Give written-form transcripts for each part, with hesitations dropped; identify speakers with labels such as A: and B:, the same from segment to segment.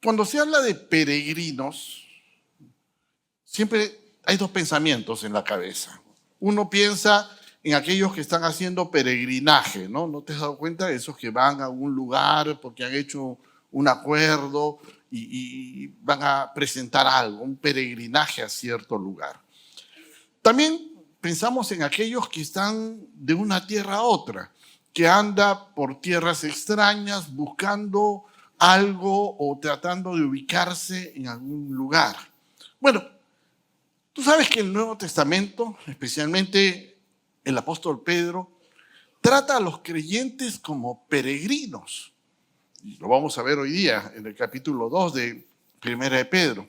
A: Cuando se habla de peregrinos, siempre hay dos pensamientos en la cabeza. Uno piensa en aquellos que están haciendo peregrinaje, ¿no? ¿No te has dado cuenta de esos que van a un lugar porque han hecho un acuerdo y van a presentar algo, un peregrinaje a cierto lugar? También pensamos en aquellos que están de una tierra a otra, que anda por tierras extrañas buscando algo o tratando de ubicarse en algún lugar. Bueno, tú sabes que el Nuevo Testamento, especialmente el apóstol Pedro, trata a los creyentes como peregrinos. Y lo vamos a ver hoy día en el capítulo 2 de Primera de Pedro.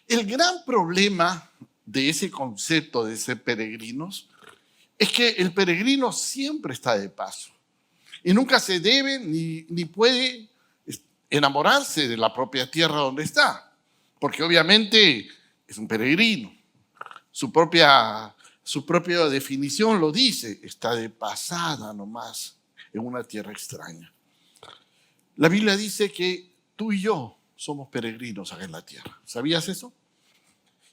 A: El gran problema de ese concepto de ser peregrinos es que el peregrino siempre está de paso y nunca se debe ni puede enamorarse de la propia tierra donde está, porque obviamente es un peregrino. Su propia definición lo dice, está de pasada nomás en una tierra extraña. La Biblia dice que tú y yo somos peregrinos acá en la tierra. ¿Sabías eso?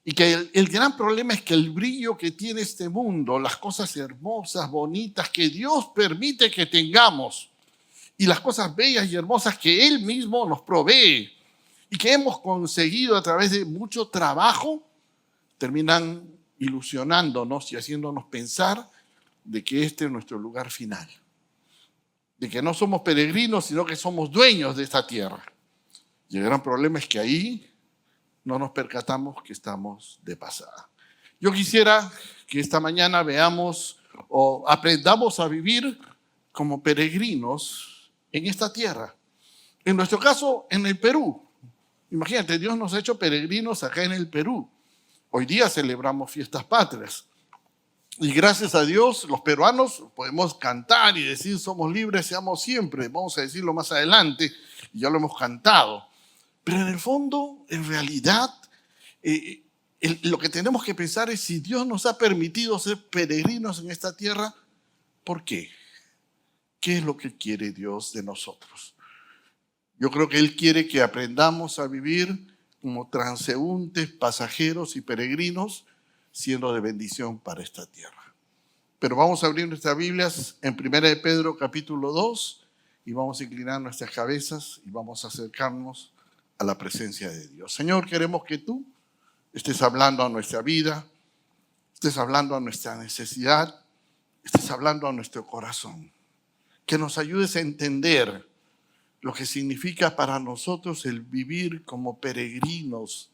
A: Y que el gran problema es que el brillo que tiene este mundo, las cosas hermosas, bonitas que Dios permite que tengamos y las cosas bellas y hermosas que Él mismo nos provee y que hemos conseguido a través de mucho trabajo, terminan ilusionándonos y haciéndonos pensar de que este es nuestro lugar final. De que no somos peregrinos, sino que somos dueños de esta tierra. Y el gran problema es que ahí no nos percatamos que estamos de pasada. Yo quisiera que esta mañana veamos o aprendamos a vivir como peregrinos en esta tierra. En nuestro caso, en el Perú. Imagínate, Dios nos ha hecho peregrinos acá en el Perú. Hoy día celebramos fiestas patrias. Y gracias a Dios, los peruanos podemos cantar y decir somos libres, seamos siempre. Vamos a decirlo más adelante, y ya lo hemos cantado. Pero en el fondo, en realidad, lo que tenemos que pensar es si Dios nos ha permitido ser peregrinos en esta tierra, ¿por qué? ¿Qué es lo que quiere Dios de nosotros? Yo creo que Él quiere que aprendamos a vivir como transeúntes, pasajeros y peregrinos, siendo de bendición para esta tierra. Pero vamos a abrir nuestras Biblias en 1 de Pedro capítulo 2 y vamos a inclinar nuestras cabezas y vamos a acercarnos a la presencia de Dios. Señor, queremos que tú estés hablando a nuestra vida, estés hablando a nuestra necesidad, estés hablando a nuestro corazón. Que nos ayudes a entender lo que significa para nosotros el vivir como peregrinos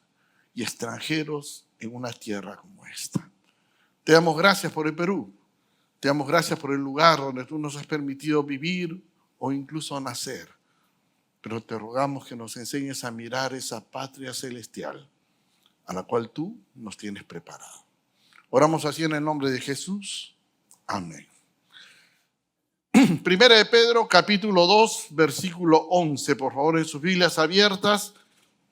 A: y extranjeros en una tierra como esta. Te damos gracias por el Perú. Te damos gracias por el lugar donde tú nos has permitido vivir o incluso nacer. Pero te rogamos que nos enseñes a mirar esa patria celestial a la cual tú nos tienes preparado. Oramos así en el nombre de Jesús. Amén. Primera de Pedro, capítulo 2, versículo 11. Por favor, en sus Biblias abiertas.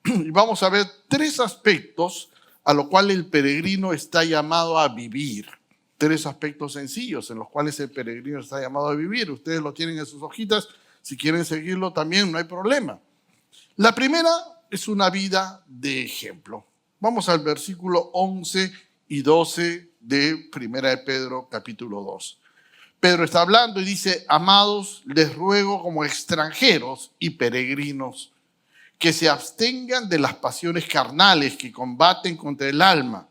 A: Y vamos a ver tres aspectos a los cuales el peregrino está llamado a vivir. Tres aspectos sencillos en los cuales el peregrino está llamado a vivir. Ustedes lo tienen en sus hojitas. Si quieren seguirlo también, no hay problema. La primera es una vida de ejemplo. Vamos al versículo 11 y 12 de Primera de Pedro, capítulo 2. Pedro está hablando y dice: amados, les ruego como extranjeros y peregrinos que se abstengan de las pasiones carnales que combaten contra el alma.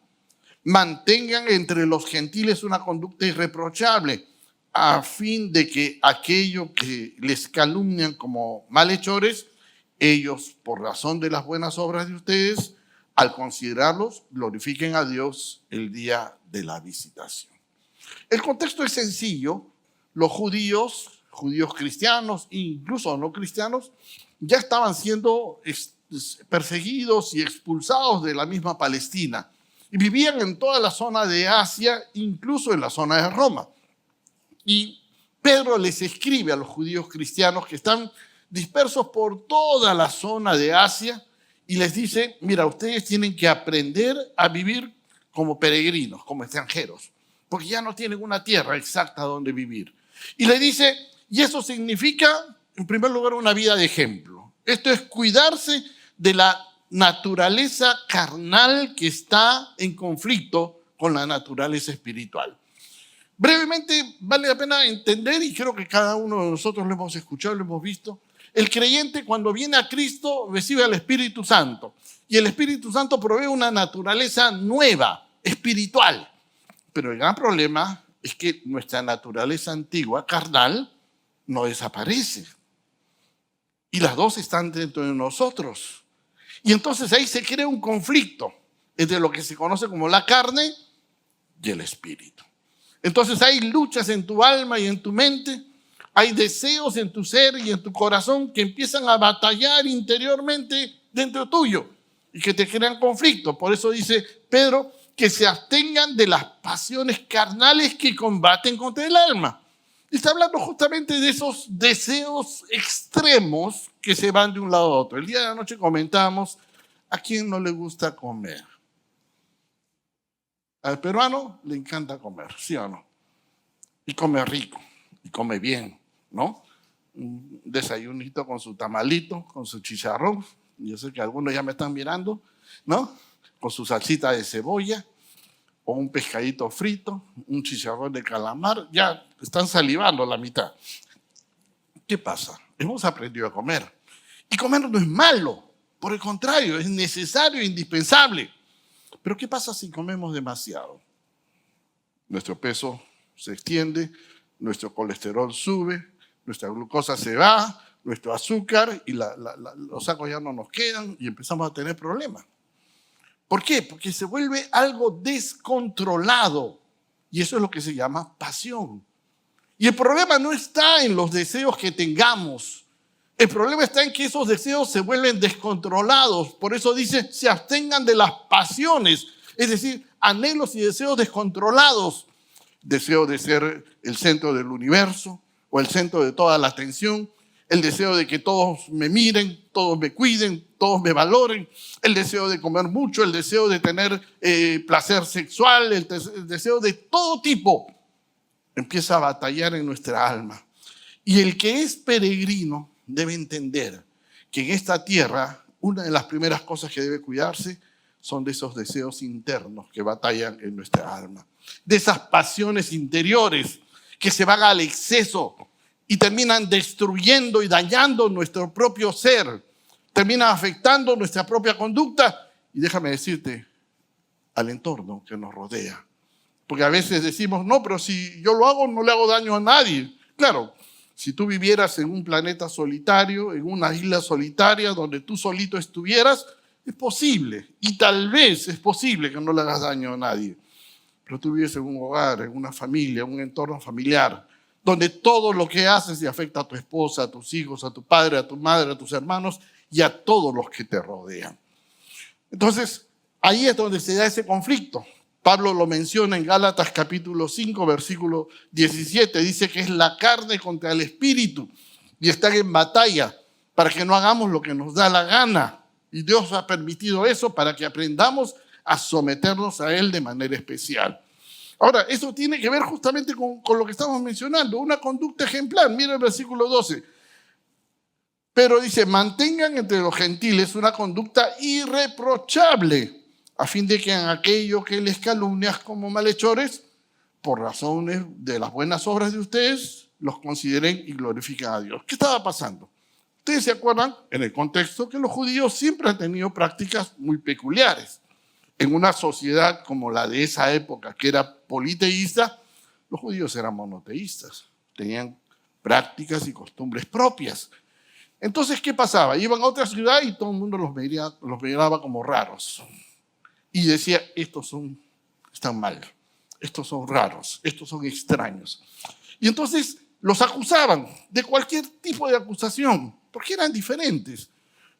A: Mantengan entre los gentiles una conducta irreprochable, a fin de que aquello que les calumnian como malhechores, ellos, por razón de las buenas obras de ustedes, al considerarlos, glorifiquen a Dios el día de la visitación. El contexto es sencillo. Los judíos cristianos, incluso no cristianos, ya estaban siendo perseguidos y expulsados de la misma Palestina y vivían en toda la zona de Asia, incluso en la zona de Roma. Y Pedro les escribe a los judíos cristianos que están dispersos por toda la zona de Asia y les dice: mira, ustedes tienen que aprender a vivir como peregrinos, como extranjeros, porque ya no tienen una tierra exacta donde vivir. Y le dice, y eso significa, en primer lugar, una vida de ejemplo. Esto es cuidarse de la naturaleza carnal que está en conflicto con la naturaleza espiritual. Brevemente, vale la pena entender, y creo que cada uno de nosotros lo hemos escuchado, lo hemos visto. El creyente, cuando viene a Cristo, recibe al Espíritu Santo. Y el Espíritu Santo provee una naturaleza nueva, espiritual. Pero el gran problema es que nuestra naturaleza antigua, carnal, no desaparece. Y las dos están dentro de nosotros. Y entonces ahí se crea un conflicto entre lo que se conoce como la carne y el espíritu. Entonces hay luchas en tu alma y en tu mente, hay deseos en tu ser y en tu corazón que empiezan a batallar interiormente dentro tuyo y que te crean conflicto. Por eso dice Pedro que se abstengan de las pasiones carnales que combaten contra el alma. Y está hablando justamente de esos deseos extremos que se van de un lado a otro. El día de la noche comentábamos, ¿a quién no le gusta comer? Al peruano le encanta comer, ¿sí o no? Y come rico, y come bien, ¿no? Un desayunito con su tamalito, con su chicharrón. Yo sé que algunos ya me están mirando, ¿no? Con su salsita de cebolla, o un pescadito frito, un chicharrón de calamar. Ya están salivando la mitad. ¿Qué pasa? Hemos aprendido a comer. Y comer no es malo. Por el contrario, es necesario e indispensable. Pero ¿qué pasa si comemos demasiado? Nuestro peso se extiende, nuestro colesterol sube, nuestra glucosa se va, nuestro azúcar y los sacos ya no nos quedan y empezamos a tener problemas. ¿Por qué? Porque se vuelve algo descontrolado y eso es lo que se llama pasión. Y el problema no está en los deseos que tengamos. El problema está en que esos deseos se vuelven descontrolados. Por eso dice, se abstengan de las pasiones. Es decir, anhelos y deseos descontrolados. Deseo de ser el centro del universo o el centro de toda la atención. El deseo de que todos me miren, todos me cuiden, todos me valoren. El deseo de comer mucho, el deseo de tener placer sexual, el deseo de todo tipo. Empieza a batallar en nuestra alma. Y el que es peregrino debe entender que en esta tierra una de las primeras cosas que debe cuidarse son de esos deseos internos que batallan en nuestra alma. De esas pasiones interiores que se van al exceso y terminan destruyendo y dañando nuestro propio ser. Terminan afectando nuestra propia conducta y déjame decirte, al entorno que nos rodea. Porque a veces decimos, no, pero si yo lo hago, no le hago daño a nadie. Claro, si tú vivieras en un planeta solitario, en una isla solitaria, donde tú solito estuvieras, es posible. Y tal vez es posible que no le hagas daño a nadie. Pero tú vives en un hogar, en una familia, en un entorno familiar, donde todo lo que haces y afecta a tu esposa, a tus hijos, a tu padre, a tu madre, a tus hermanos y a todos los que te rodean. Entonces, ahí es donde se da ese conflicto. Pablo lo menciona en Gálatas capítulo 5, versículo 17. Dice que es la carne contra el espíritu y están en batalla para que no hagamos lo que nos da la gana. Y Dios ha permitido eso para que aprendamos a someternos a Él de manera especial. Ahora, eso tiene que ver justamente con lo que estamos mencionando, una conducta ejemplar. Mira el versículo 12. Pero dice, mantengan entre los gentiles una conducta irreprochable, a fin de que en aquello que les calumnias como malhechores, por razones de las buenas obras de ustedes, los consideren y glorifiquen a Dios. ¿Qué estaba pasando? Ustedes se acuerdan, en el contexto, que los judíos siempre han tenido prácticas muy peculiares. En una sociedad como la de esa época, que era politeísta, los judíos eran monoteístas. Tenían prácticas y costumbres propias. Entonces, ¿qué pasaba? Iban a otra ciudad y todo el mundo los miraba como raros. Y decía, están mal, estos son raros, estos son extraños. Y entonces los acusaban de cualquier tipo de acusación, porque eran diferentes.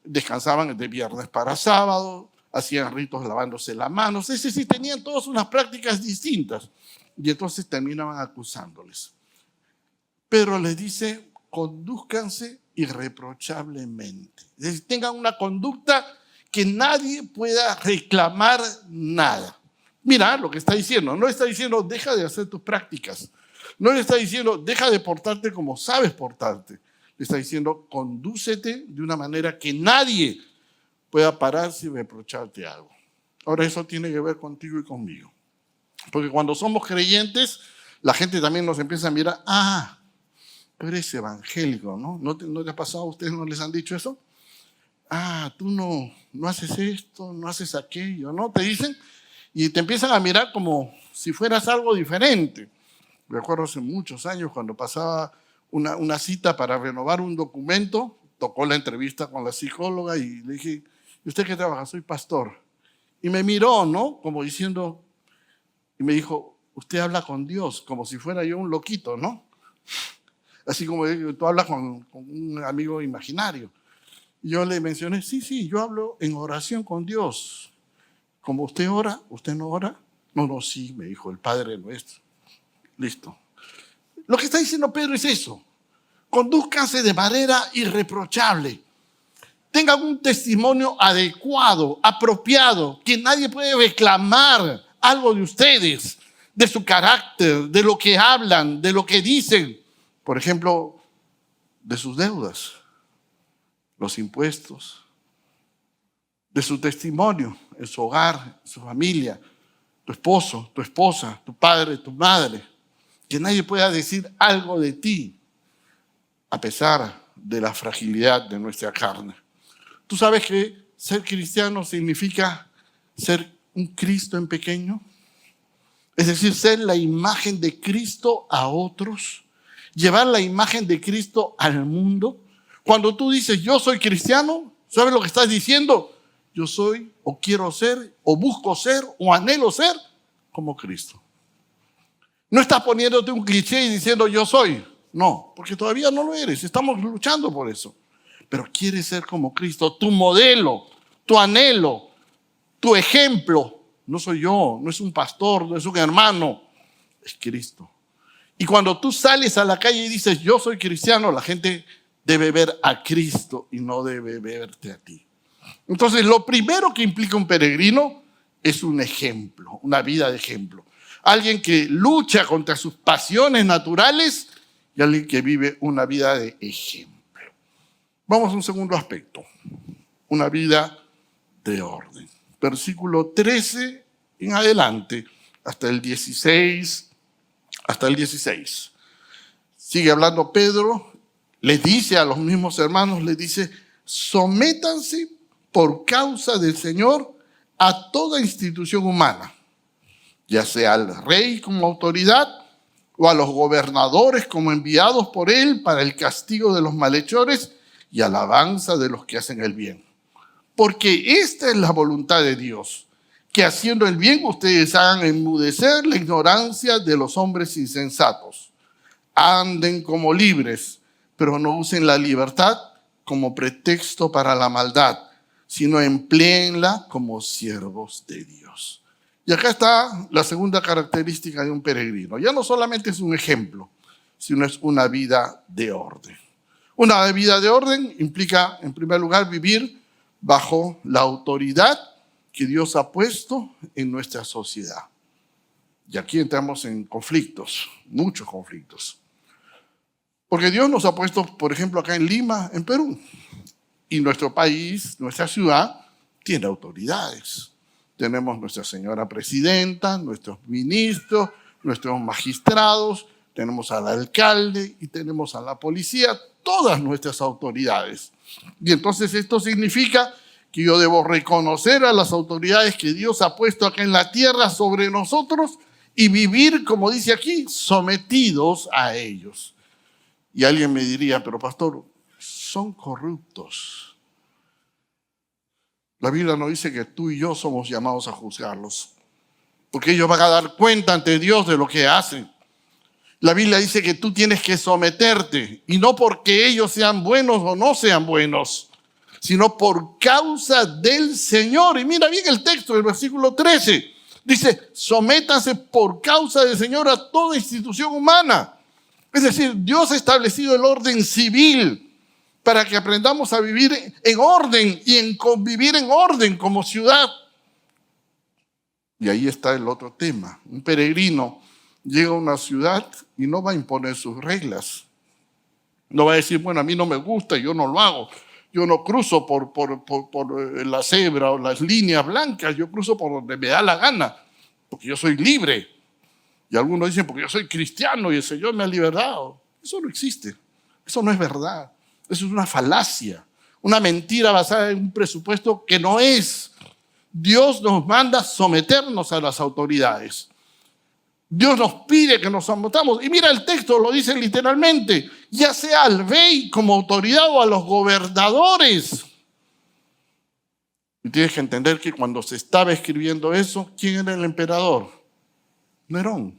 A: Descansaban de viernes para sábado, hacían ritos lavándose las manos, es decir, tenían todas unas prácticas distintas. Y entonces terminaban acusándoles. Pedro les dice, condúzcanse irreprochablemente. Es decir, tengan una conducta que nadie pueda reclamar nada. Mira lo que está diciendo. No está diciendo, deja de hacer tus prácticas. No le está diciendo, deja de portarte como sabes portarte. Le está diciendo, condúcete de una manera que nadie pueda pararse y reprocharte algo. Ahora eso tiene que ver contigo y conmigo. Porque cuando somos creyentes, la gente también nos empieza a mirar, tú eres evangélico, ¿no? ¿No te ha pasado? ¿A ustedes no les han dicho eso? Tú no haces esto, no haces aquello, ¿no? Te dicen y te empiezan a mirar como si fueras algo diferente. Recuerdo hace muchos años cuando pasaba una cita para renovar un documento, tocó la entrevista con la psicóloga y le dije, ¿y usted qué trabaja? Soy pastor. Y me miró, ¿no? Como diciendo, y me dijo, usted habla con Dios, como si fuera yo un loquito, ¿no? Así como tú hablas con un amigo imaginario. Y yo le mencioné, sí, yo hablo en oración con Dios. Como usted ora, ¿usted no ora? No, sí, me dijo el Padre Nuestro. Listo. Lo que está diciendo Pedro es eso. Condúzcanse de manera irreprochable. Tengan un testimonio adecuado, apropiado, que nadie puede reclamar algo de ustedes, de su carácter, de lo que hablan, de lo que dicen. Por ejemplo, de sus deudas, los impuestos, de su testimonio en su hogar, en su familia, tu esposo, tu esposa, tu padre, tu madre. Que nadie pueda decir algo de ti, a pesar de la fragilidad de nuestra carne. ¿Tú sabes que ser cristiano significa ser un Cristo en pequeño? Es decir, ser la imagen de Cristo a otros, llevar la imagen de Cristo al mundo. Cuando tú dices, yo soy cristiano, ¿sabes lo que estás diciendo? Yo soy, o quiero ser, o busco ser, o anhelo ser como Cristo. No estás poniéndote un cliché y diciendo, yo soy. No, porque todavía no lo eres. Estamos luchando por eso. Pero quieres ser como Cristo, tu modelo, tu anhelo, tu ejemplo. No soy yo, no es un pastor, no es un hermano, es Cristo. Y cuando tú sales a la calle y dices, yo soy cristiano, la gente debe ver a Cristo y no debe verte a ti. Entonces, lo primero que implica un peregrino es un ejemplo, una vida de ejemplo. Alguien que lucha contra sus pasiones naturales y alguien que vive una vida de ejemplo. Vamos a un segundo aspecto, una vida de orden. Versículo 13 en adelante, hasta el 16. Sigue hablando Pedro, les dice a los mismos hermanos, les dice, sométanse por causa del Señor a toda institución humana, ya sea al rey como autoridad o a los gobernadores como enviados por él para el castigo de los malhechores y alabanza de los que hacen el bien. Porque esta es la voluntad de Dios, que haciendo el bien ustedes hagan enmudecer la ignorancia de los hombres insensatos. Anden como libres, pero no usen la libertad como pretexto para la maldad, sino empléenla como siervos de Dios. Y acá está la segunda característica de un peregrino. Ya no solamente es un ejemplo, sino es una vida de orden. Una vida de orden implica, en primer lugar, vivir bajo la autoridad que Dios ha puesto en nuestra sociedad. Y aquí entramos en conflictos, muchos conflictos. Porque Dios nos ha puesto, por ejemplo, acá en Lima, en Perú. Y nuestro país, nuestra ciudad, tiene autoridades. Tenemos nuestra señora presidenta, nuestros ministros, nuestros magistrados, tenemos al alcalde y tenemos a la policía, todas nuestras autoridades. Y entonces esto significa que yo debo reconocer a las autoridades que Dios ha puesto acá en la tierra sobre nosotros y vivir, como dice aquí, sometidos a ellos. Y alguien me diría, pero pastor, son corruptos. La Biblia no dice que tú y yo somos llamados a juzgarlos, porque ellos van a dar cuenta ante Dios de lo que hacen. La Biblia dice que tú tienes que someterte, y no porque ellos sean buenos o no sean buenos, sino por causa del Señor. Y mira bien el texto del versículo 13. Dice, sométanse por causa del Señor a toda institución humana. Es decir, Dios ha establecido el orden civil para que aprendamos a vivir en orden y en convivir en orden como ciudad. Y ahí está el otro tema. Un peregrino llega a una ciudad y no va a imponer sus reglas. No va a decir, bueno, a mí no me gusta, yo no lo hago. Yo no cruzo por la cebra o las líneas blancas, yo cruzo por donde me da la gana, porque yo soy libre. Y algunos dicen, porque yo soy cristiano y el Señor me ha liberado. Eso no existe, eso no es verdad, eso es una falacia, una mentira basada en un presupuesto que no es. Dios nos manda someternos a las autoridades. Dios nos pide que nos sometamos. Y mira, el texto lo dice literalmente, ya sea al rey como autoridad o a los gobernadores. Y tienes que entender que cuando se estaba escribiendo eso, ¿quién era el emperador? Nerón.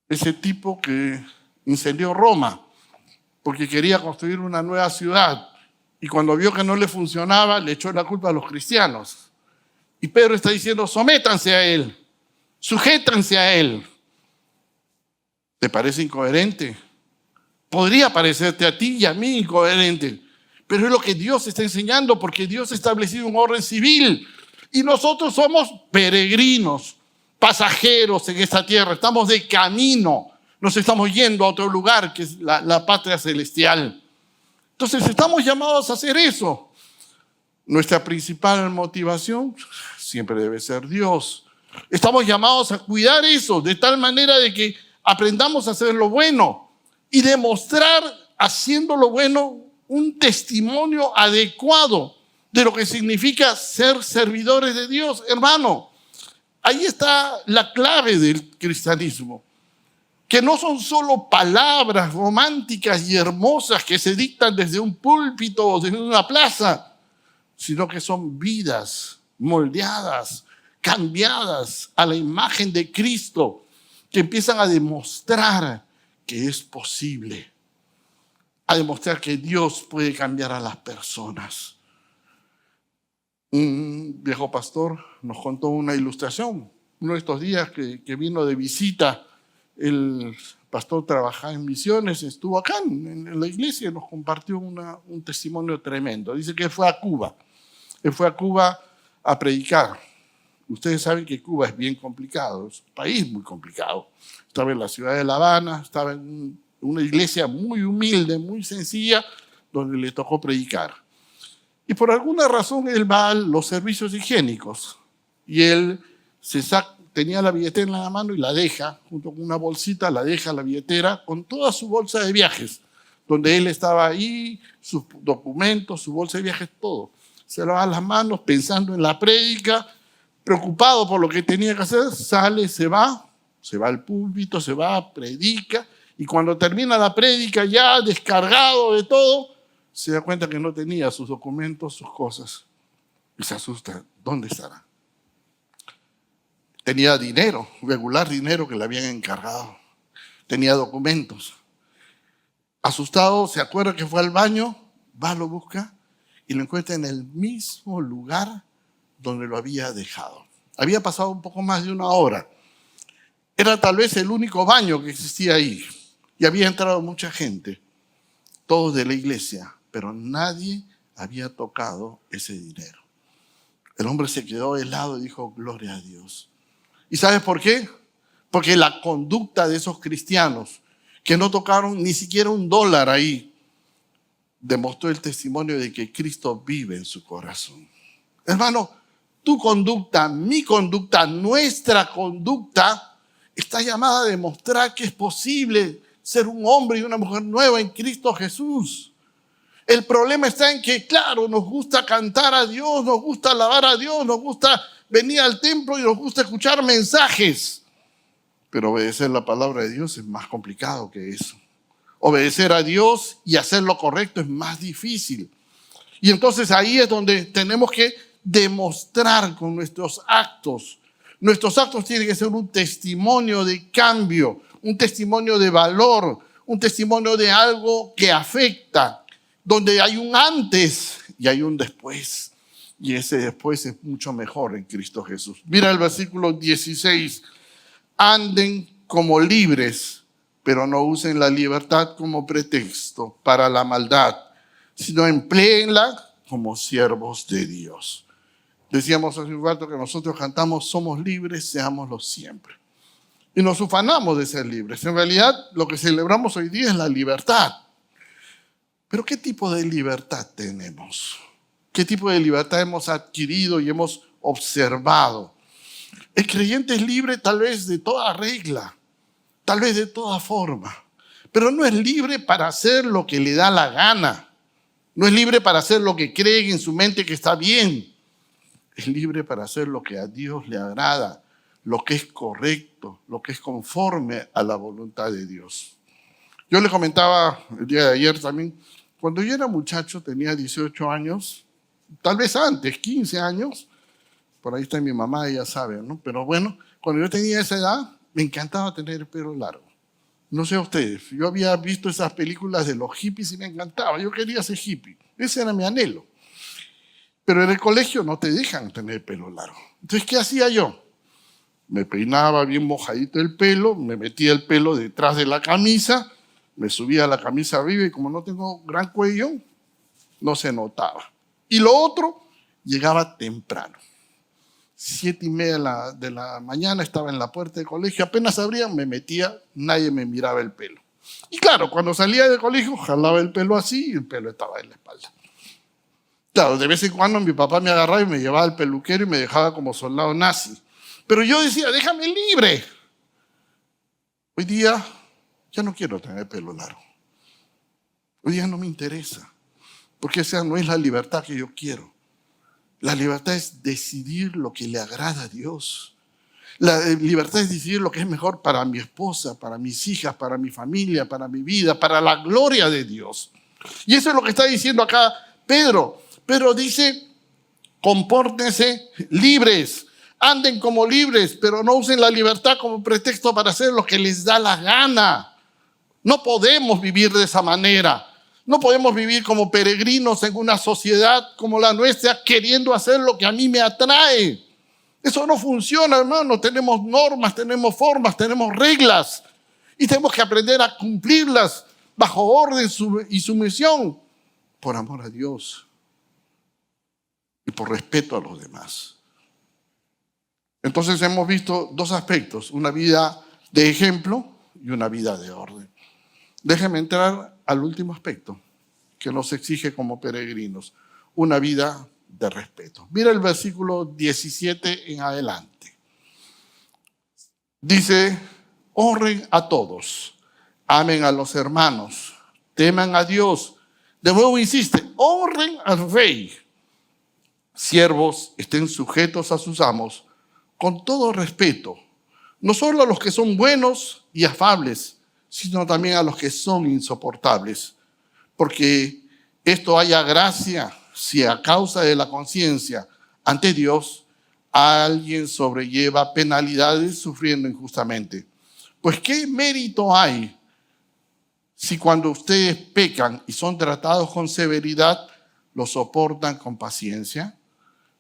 A: Ese tipo que incendió Roma porque quería construir una nueva ciudad. Y cuando vio que no le funcionaba, le echó la culpa a los cristianos. Y Pedro está diciendo, sométanse a él. Sujétanse a él. ¿Te parece incoherente? Podría parecerte a ti y a mí incoherente, pero es lo que Dios está enseñando, porque Dios ha establecido un orden civil y nosotros somos peregrinos, pasajeros en esta tierra. Estamos de camino, nos estamos yendo a otro lugar que es la patria celestial. Entonces estamos llamados a hacer eso. Nuestra principal motivación siempre debe ser Dios. Estamos llamados a cuidar eso de tal manera de que aprendamos a hacer lo bueno y demostrar, haciendo lo bueno, un testimonio adecuado de lo que significa ser servidores de Dios. Hermano, ahí está la clave del cristianismo, que no son solo palabras románticas y hermosas que se dictan desde un púlpito o desde una plaza, sino que son vidas moldeadas, cambiadas a la imagen de Cristo, que empiezan a demostrar que es posible, a demostrar que Dios puede cambiar a las personas. Un viejo pastor nos contó una ilustración. Uno de estos días que vino de visita, el pastor trabajaba en misiones, estuvo acá en la iglesia y nos compartió un testimonio tremendo. Dice que fue a Cuba. Él fue a Cuba a predicar. Ustedes saben que Cuba es bien complicado, es un país muy complicado. Estaba en la ciudad de La Habana, estaba en una iglesia muy humilde, muy sencilla, donde le tocó predicar. Y por alguna razón él va a los servicios higiénicos y él tenía la billetera en la mano y la deja, junto con una bolsita, la deja la billetera con toda su bolsa de viajes, donde él estaba ahí, sus documentos, su bolsa de viajes, todo. Se lava las manos pensando en la prédica, preocupado por lo que tenía que hacer, sale, se va al púlpito, se va, predica, y cuando termina la prédica ya descargado de todo, se da cuenta que no tenía sus documentos, sus cosas, y se asusta. ¿Dónde estará? Tenía dinero, regular dinero que le habían encargado, tenía documentos. Asustado, se acuerda que fue al baño, va, lo busca y lo encuentra en el mismo lugar donde lo había dejado. Había pasado un poco más de una hora. Era tal vez el único baño que existía ahí. Y había entrado mucha gente, todos de la iglesia, pero nadie había tocado ese dinero. El hombre se quedó helado y dijo, gloria a Dios. ¿Y sabes por qué? Porque la conducta de esos cristianos que no tocaron ni siquiera $1 ahí, demostró el testimonio de que Cristo vive en su corazón. Hermano, tu conducta, mi conducta, nuestra conducta está llamada a demostrar que es posible ser un hombre y una mujer nueva en Cristo Jesús. El problema está en que, claro, nos gusta cantar a Dios, nos gusta alabar a Dios, nos gusta venir al templo y nos gusta escuchar mensajes. Pero obedecer la palabra de Dios es más complicado que eso. Obedecer a Dios y hacer lo correcto es más difícil. Y entonces ahí es donde tenemos que demostrar con nuestros actos. Nuestros actos tienen que ser un testimonio de cambio, un testimonio de valor, un testimonio de algo que afecta, donde hay un antes y hay un después. Y ese después es mucho mejor en Cristo Jesús. Mira el versículo 16. Anden como libres, pero no usen la libertad como pretexto para la maldad, sino empléenla como siervos de Dios. Decíamos hace un rato que nosotros cantamos, somos libres, seámoslo siempre. Y nos ufanamos de ser libres. En realidad, lo que celebramos hoy día es la libertad. Pero ¿qué tipo de libertad tenemos? ¿Qué tipo de libertad hemos adquirido y hemos observado? El creyente es libre tal vez de toda regla, tal vez de toda forma, pero no es libre para hacer lo que le da la gana. No es libre para hacer lo que cree en su mente que está bien. Es libre para hacer lo que a Dios le agrada, lo que es correcto, lo que es conforme a la voluntad de Dios. Yo le comentaba el día de ayer también, cuando yo era muchacho, tenía 18 años, tal vez antes, 15 años, por ahí está mi mamá, ella sabe, ¿no? Pero bueno, cuando yo tenía esa edad, me encantaba tener el pelo largo. No sé a ustedes, yo había visto esas películas de los hippies y me encantaba, yo quería ser hippie, ese era mi anhelo. Pero en el colegio no te dejan tener el pelo largo. Entonces, ¿qué hacía yo? Me peinaba bien mojadito el pelo, me metía el pelo detrás de la camisa, me subía la camisa arriba y como no tengo gran cuello, no se notaba. Y lo otro, llegaba temprano. 7:30 de la mañana estaba en la puerta del colegio, apenas abrían, me metía, nadie me miraba el pelo. Y claro, cuando salía del colegio, jalaba el pelo así y el pelo estaba en la espalda. Claro, de vez en cuando mi papá me agarraba y me llevaba al peluquero y me dejaba como soldado nazi. Pero yo decía, déjame libre. Hoy día ya no quiero tener pelo largo. Hoy día no me interesa, porque esa no es la libertad que yo quiero. La libertad es decidir lo que le agrada a Dios. La libertad es decidir lo que es mejor para mi esposa, para mis hijas, para mi familia, para mi vida, para la gloria de Dios. Y eso es lo que está diciendo acá Pedro. Pedro dice, compórtense libres, anden como libres, pero no usen la libertad como pretexto para hacer lo que les da la gana. No podemos vivir de esa manera. No podemos vivir como peregrinos en una sociedad como la nuestra, queriendo hacer lo que a mí me atrae. Eso no funciona, hermano. Tenemos normas, tenemos formas, tenemos reglas y tenemos que aprender a cumplirlas bajo orden y sumisión por amor a Dios y por respeto a los demás. Entonces hemos visto dos aspectos, una vida de ejemplo y una vida de orden. Déjenme entrar al último aspecto que nos exige como peregrinos, una vida de respeto. Mira el versículo 17 en adelante. Dice, honren a todos, amen a los hermanos, teman a Dios. De nuevo insiste, honren al rey. Siervos, estén sujetos a sus amos con todo respeto, no solo a los que son buenos y afables, sino también a los que son insoportables, porque esto haya gracia si a causa de la conciencia ante Dios alguien sobrelleva penalidades sufriendo injustamente. Pues ¿qué mérito hay si cuando ustedes pecan y son tratados con severidad, lo soportan con paciencia?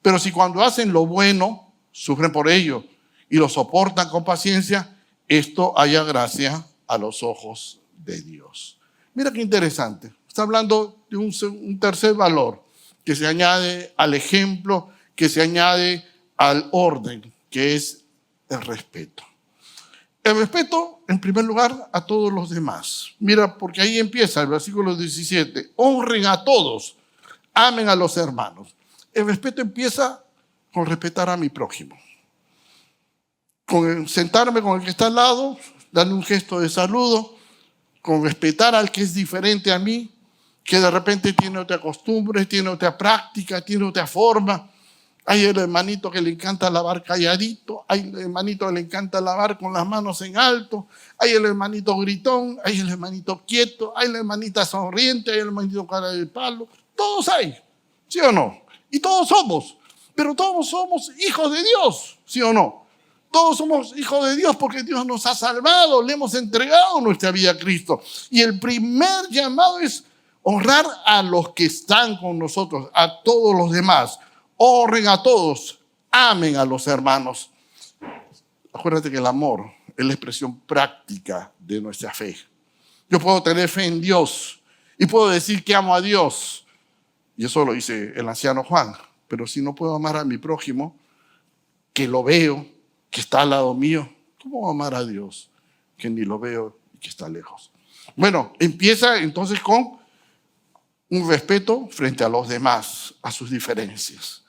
A: Pero si cuando hacen lo bueno, sufren por ello y lo soportan con paciencia, esto haya gracia a los ojos de Dios. Mira qué interesante. Está hablando de un tercer valor que se añade al ejemplo, que se añade al orden, que es el respeto. El respeto, en primer lugar, a todos los demás. Mira, porque ahí empieza el versículo 17. Honren a todos, amen a los hermanos. El respeto empieza con respetar a mi prójimo. Con sentarme con el que está al lado, darle un gesto de saludo, con respetar al que es diferente a mí, que de repente tiene otra costumbre, tiene otra práctica, tiene otra forma. Hay el hermanito que le encanta lavar calladito, hay el hermanito que le encanta lavar con las manos en alto, hay el hermanito gritón, hay el hermanito quieto, hay la hermanita sonriente, hay el hermanito cara de palo. Todos hay, ¿sí o no? Y todos somos, pero todos somos hijos de Dios, ¿sí o no? Todos somos hijos de Dios porque Dios nos ha salvado, le hemos entregado nuestra vida a Cristo. Y el primer llamado es honrar a los que están con nosotros, a todos los demás. Honren a todos, amen a los hermanos. Acuérdate que el amor es la expresión práctica de nuestra fe. Yo puedo tener fe en Dios y puedo decir que amo a Dios. Y eso lo dice el anciano Juan. Pero si no puedo amar a mi prójimo, que lo veo, que está al lado mío, ¿cómo voy a amar a Dios que ni lo veo y que está lejos? Bueno, empieza entonces con Un respeto frente a los demás, a sus diferencias.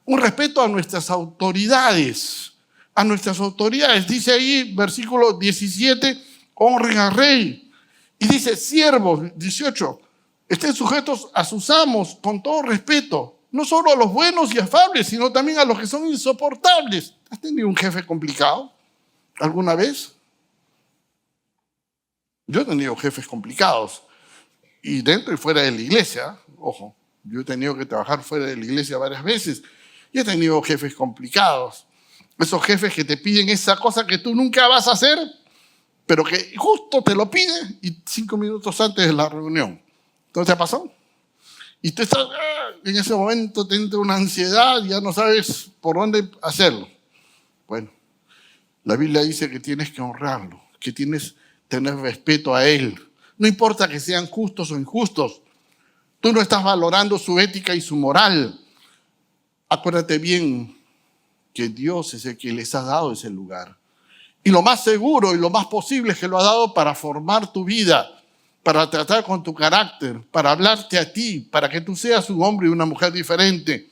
A: Un respeto a nuestras autoridades. A nuestras autoridades. Dice ahí, versículo 17, honren al rey. Y dice, siervos, 18, estén sujetos a sus amos con todo respeto. No solo a los buenos y afables, sino también a los que son insoportables. ¿Has tenido un jefe complicado alguna vez? Yo he tenido jefes complicados. Y dentro y fuera de la iglesia, ojo, yo he tenido que trabajar fuera de la iglesia varias veces. Y he tenido jefes complicados. Esos jefes que te piden esa cosa que tú nunca vas a hacer, pero que justo te lo piden y 5 minutos antes de la reunión. ¿No te ha pasado? Y tú estás, en ese momento te entra una ansiedad y ya no sabes por dónde hacerlo. Bueno, la Biblia dice que tienes que honrarlo, que tienes que tener respeto a él. No importa que sean justos o injustos. Tú no estás valorando su ética y su moral. Acuérdate bien que Dios es el que les ha dado ese lugar. Y lo más seguro y lo más posible es que lo ha dado para formar tu vida, para tratar con tu carácter, para hablarte a ti, para que tú seas un hombre y una mujer diferente.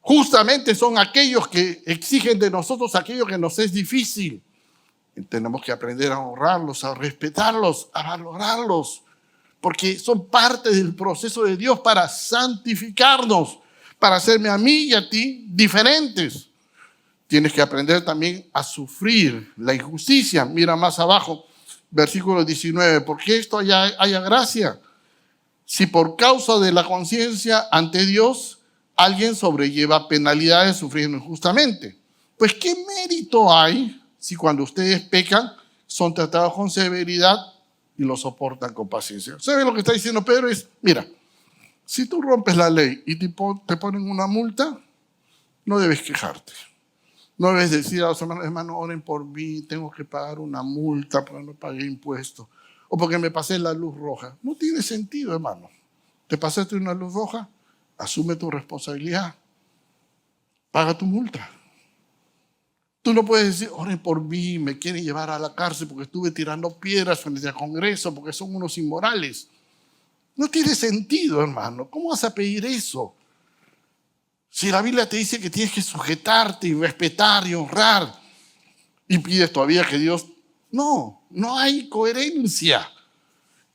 A: Justamente son aquellos que exigen de nosotros aquello que nos es difícil. Y tenemos que aprender a honrarlos, a respetarlos, a valorarlos, porque son parte del proceso de Dios para santificarnos, para hacerme a mí y a ti diferentes. Tienes que aprender también a sufrir la injusticia. Mira más abajo, versículo 19. Porque esto haya gracia. Si por causa de la conciencia ante Dios alguien sobrelleva penalidades sufriendo injustamente. Pues ¿qué mérito hay si cuando ustedes pecan son tratados con severidad y lo soportan con paciencia? ¿Sabe lo que está diciendo Pedro? Es, mira, si tú rompes la ley y te ponen una multa, no debes quejarte. No debes decir a los hermanos, hermano, oren por mí, tengo que pagar una multa porque no pagué impuestos. O porque me pasé la luz roja. No tiene sentido, hermano. ¿Te pasaste una luz roja? Asume tu responsabilidad. Paga tu multa. Tú no puedes decir, oren por mí, me quieren llevar a la cárcel porque estuve tirando piedras frente al Congreso, porque son unos inmorales. No tiene sentido, hermano. ¿Cómo vas a pedir eso? Si la Biblia te dice que tienes que sujetarte y respetar y honrar, y pides todavía que Dios... No hay coherencia.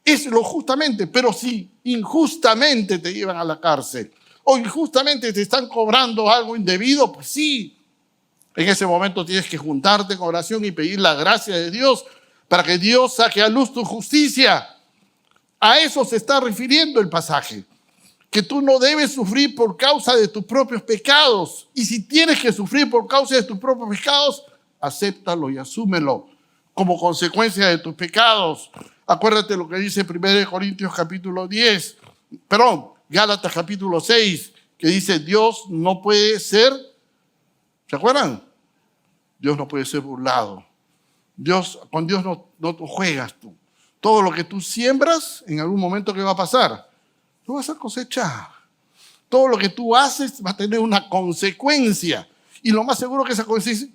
A: Es lo justamente, pero si injustamente te llevan a la cárcel o injustamente te están cobrando algo indebido, pues sí. En ese momento tienes que juntarte con oración y pedir la gracia de Dios para que Dios saque a luz tu justicia. A eso se está refiriendo el pasaje. Que tú no debes sufrir por causa de tus propios pecados. Y si tienes que sufrir por causa de tus propios pecados, acéptalo y asúmelo como consecuencia de tus pecados. Acuérdate lo que dice 1 Corintios capítulo 10, Gálatas capítulo 6, que dice Dios no puede ser, ¿se acuerdan? Dios no puede ser burlado. Con Dios no juegas tú. Todo lo que tú siembras, en algún momento, ¿qué va a pasar? Tú vas a cosechar. Todo lo que tú haces va a tener una consecuencia. Y lo más seguro que esa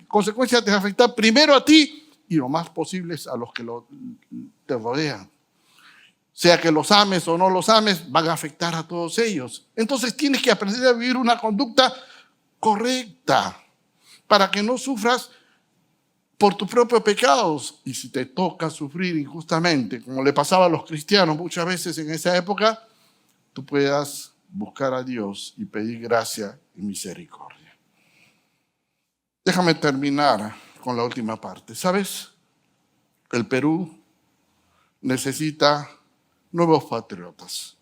A: consecuencia te va a afectar primero a ti y lo más posible a los que te rodean. Sea que los ames o no los ames, van a afectar a todos ellos. Entonces tienes que aprender a vivir una conducta correcta para que no sufras por tus propios pecados. Y si te toca sufrir injustamente, como le pasaba a los cristianos muchas veces en esa época, tú puedas buscar a Dios y pedir gracia y misericordia. Déjame terminar con la última parte. ¿Sabes? El Perú necesita nuevos patriotas.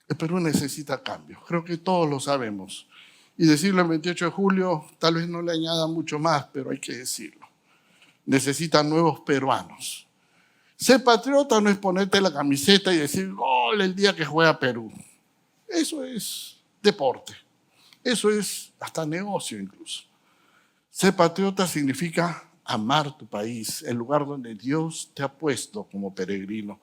A: El Perú necesita cambios. Creo que todos lo sabemos. Y decirlo el 28 de julio tal vez no le añada mucho más, pero hay que decirlo. Necesitan nuevos peruanos. Ser patriota no es ponerte la camiseta y decir gol el día que juega Perú. Eso es deporte. Eso es hasta negocio incluso. Ser patriota significa amar tu país, el lugar donde Dios te ha puesto como peregrino.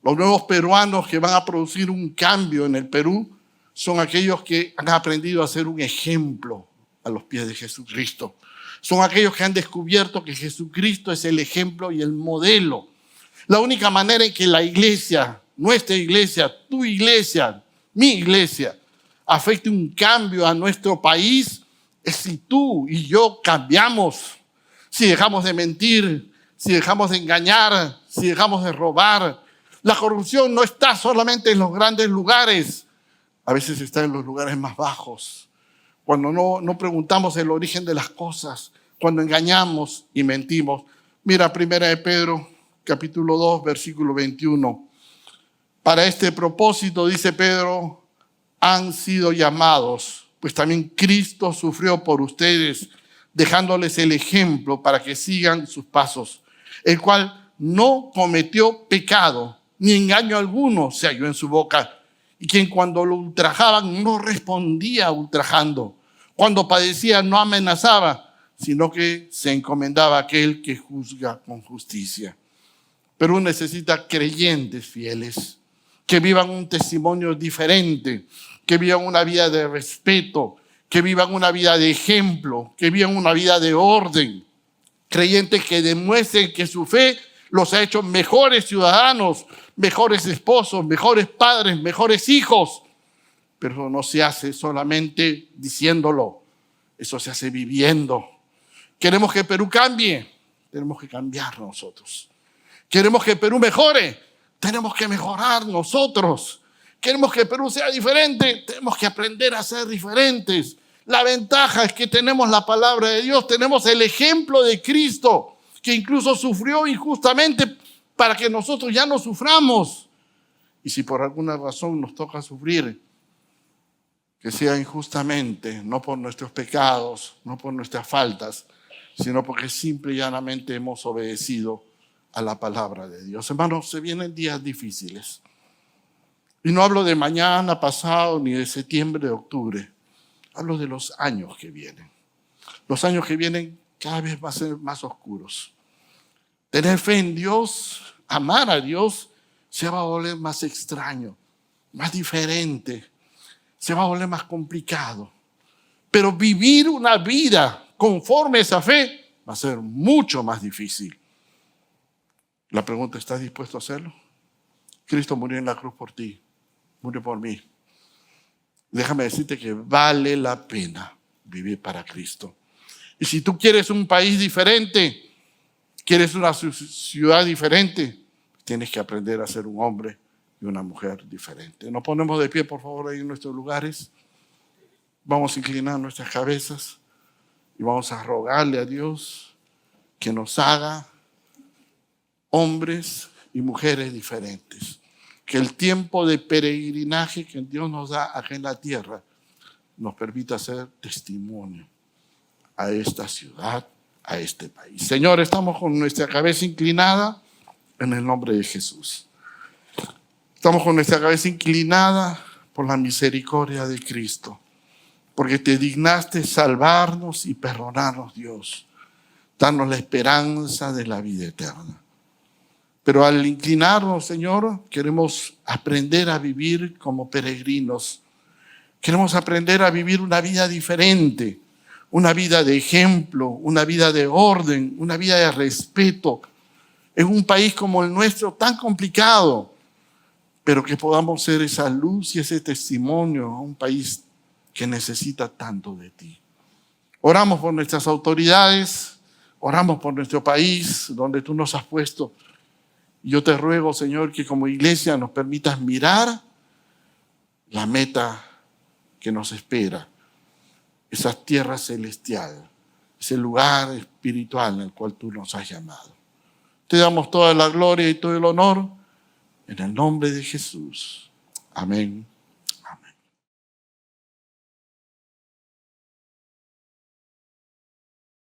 A: Los nuevos peruanos que van a producir un cambio en el Perú son aquellos que han aprendido a ser un ejemplo a los pies de Jesucristo. Son aquellos que han descubierto que Jesucristo es el ejemplo y el modelo. La única manera en que la iglesia nuestra iglesia, tu iglesia, mi iglesia, afecte un cambio a nuestro país, es si tú y yo cambiamos, si dejamos de mentir, si dejamos de engañar, si dejamos de robar. La corrupción no está solamente en los grandes lugares, a veces está en los lugares más bajos. Cuando no preguntamos el origen de las cosas, cuando engañamos y mentimos. Mira, 1 de Pedro, capítulo 2, versículo 21. Para este propósito, dice Pedro, han sido llamados, pues también Cristo sufrió por ustedes, dejándoles el ejemplo para que sigan sus pasos, el cual no cometió pecado, ni engaño alguno se halló en su boca, y quien cuando lo ultrajaban no respondía ultrajando, cuando padecía no amenazaba, sino que se encomendaba a aquel que juzga con justicia. Pero uno necesita creyentes fieles, que vivan un testimonio diferente, que vivan una vida de respeto, que vivan una vida de ejemplo, que vivan una vida de orden. Creyentes que demuestren que su fe los ha hecho mejores ciudadanos, mejores esposos, mejores padres, mejores hijos. Pero no se hace solamente diciéndolo, eso se hace viviendo. Queremos que Perú cambie, tenemos que cambiar nosotros. Queremos que Perú mejore, tenemos que mejorar nosotros. Queremos que Perú sea diferente, tenemos que aprender a ser diferentes. La ventaja es que tenemos la palabra de Dios, tenemos el ejemplo de Cristo, que incluso sufrió injustamente para que nosotros ya no suframos. Y si por alguna razón nos toca sufrir, que sea injustamente, no por nuestros pecados, no por nuestras faltas, sino porque simple y llanamente hemos obedecido a la palabra de Dios. Hermanos, se vienen días difíciles. Y no hablo de mañana, pasado, ni de septiembre, de octubre. Hablo de los años que vienen. Los años que vienen cada vez van a ser más oscuros. Tener fe en Dios, amar a Dios, se va a volver más extraño, más diferente. Se va a volver más complicado. Pero vivir una vida conforme a esa fe va a ser mucho más difícil. La pregunta, ¿estás dispuesto a hacerlo? Cristo murió en la cruz por ti, murió por mí. Déjame decirte que vale la pena vivir para Cristo. Y si tú quieres un país diferente, quieres una ciudad diferente, tienes que aprender a ser un hombre y una mujer diferente. Nos ponemos de pie, por favor, ahí en nuestros lugares. Vamos a inclinar nuestras cabezas y vamos a rogarle a Dios que nos haga hombres y mujeres diferentes. Que el tiempo de peregrinaje que Dios nos da acá en la tierra nos permita ser testimonio a esta ciudad, a este país. Señor, estamos con nuestra cabeza inclinada en el nombre de Jesús. Estamos con nuestra cabeza inclinada por la misericordia de Cristo, porque te dignaste salvarnos y perdonarnos, Dios, darnos la esperanza de la vida eterna. Pero al inclinarnos, Señor, queremos aprender a vivir como peregrinos. Queremos aprender a vivir una vida diferente, una vida de ejemplo, una vida de orden, una vida de respeto, en un país como el nuestro tan complicado, pero que podamos ser esa luz y ese testimonio a un país que necesita tanto de ti. Oramos por nuestras autoridades, oramos por nuestro país, donde tú nos has puesto. Yo te ruego, Señor, que como iglesia nos permitas mirar la meta que nos espera, esa tierra celestial, ese lugar espiritual en el cual tú nos has llamado. Te damos toda la gloria y todo el honor en el nombre de Jesús. Amén.